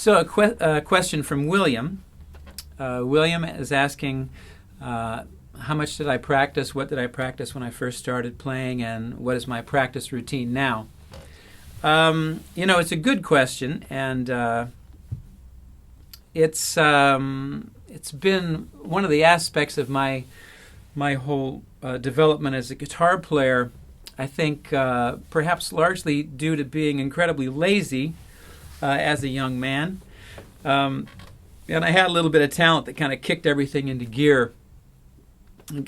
So a question from William. William is asking, how much did I practice? What did I practice when I first started playing? And what is my practice routine now? It's a good question, and it's been one of the aspects of my whole development as a guitar player. I think perhaps largely due to being incredibly lazy as a young man. And I had a little bit of talent that kind of kicked everything into gear.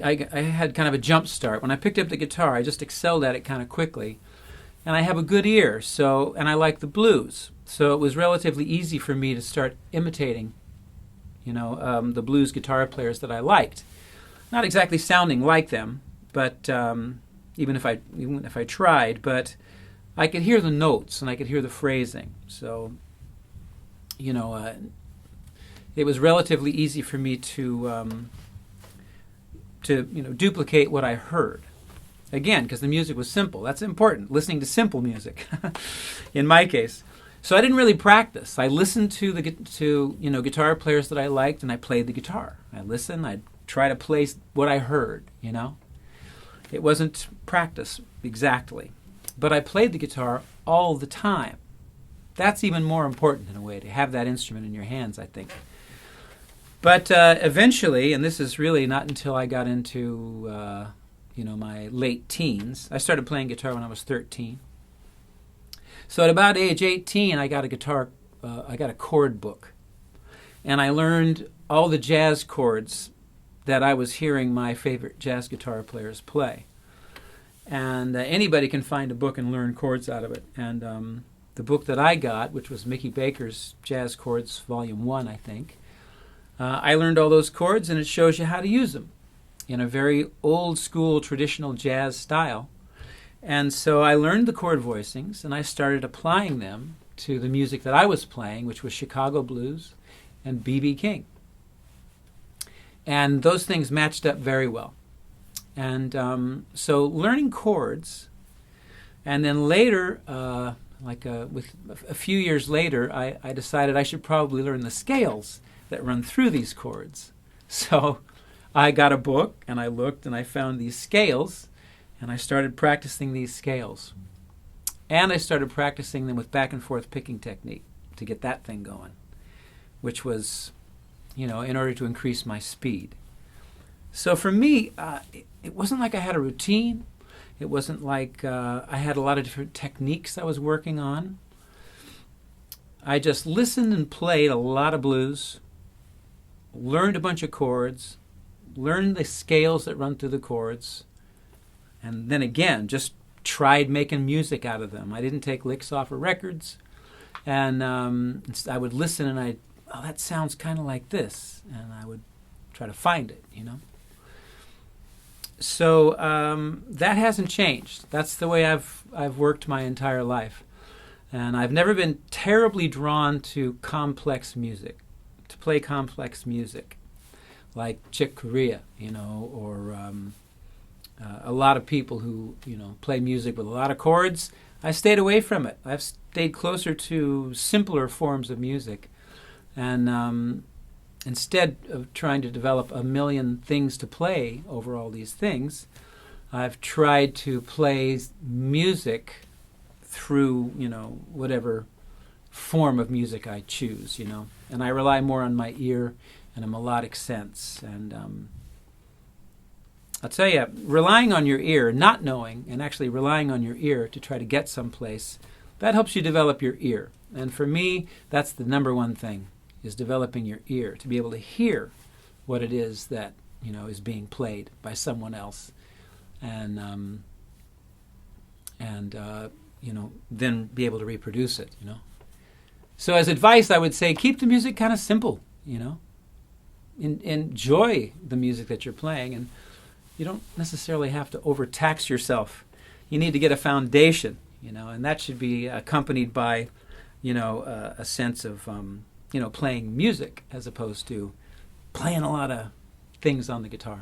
I had kind of a jump start. When I picked up the guitar, I just excelled at it kind of quickly. And I have a good ear, and I like the blues. So it was relatively easy for me to start imitating, the blues guitar players that I liked. Not exactly sounding like them, but even if I tried, but I could hear the notes and I could hear the phrasing. So, it was relatively easy for me to duplicate what I heard. Again, because the music was simple. That's important, listening to simple music, in my case. So I didn't really practice. I listened to guitar players that I liked, and I played the guitar. I listened. I'd try to play what I heard. It wasn't practice exactly, but I played the guitar all the time. That's even more important in a way, to have that instrument in your hands, I think. But eventually, and this is really not until I got into my late teens. I started playing guitar when I was 13. So at about age 18, I got a chord book. And I learned all the jazz chords that I was hearing my favorite jazz guitar players play. And anybody can find a book and learn chords out of it. And the book that I got, which was Mickey Baker's Jazz Chords, Volume 1, I think, I learned all those chords, and it shows you how to use them in a very old-school, traditional jazz style. And so I learned the chord voicings, and I started applying them to the music that I was playing, which was Chicago blues and B.B. King. And those things matched up very well. And so learning chords, and then later, with a few years later, I decided I should probably learn the scales that run through these chords. So I got a book, and I looked, and I found these scales, and I started practicing these scales. And I started practicing them with back and forth picking technique to get that thing going, which was, in order to increase my speed. So for me, it wasn't like I had a routine. It wasn't like I had a lot of different techniques I was working on. I just listened and played a lot of blues, learned a bunch of chords, learned the scales that run through the chords, and then again, just tried making music out of them. I didn't take licks off of records, and I would listen, and that sounds kind of like this, and I would try to find it, So that hasn't changed. That's the way I've worked my entire life, and I've never been terribly drawn to complex music, to play complex music, like Chick Corea, or a lot of people who, play music with a lot of chords. I stayed away from it. I've stayed closer to simpler forms of music. And instead of trying to develop a million things to play over all these things, I've tried to play music through, whatever form of music I choose, And I rely more on my ear and a melodic sense. And I'll tell you, relying on your ear, not knowing, and actually relying on your ear to try to get someplace, that helps you develop your ear. And for me, that's the number one thing, is developing your ear, to be able to hear what it is that, is being played by someone else. And then be able to reproduce it, So as advice, I would say keep the music kind of simple, enjoy the music that you're playing, and you don't necessarily have to overtax yourself. You need to get a foundation, and that should be accompanied by, a sense of, playing music as opposed to playing a lot of things on the guitar.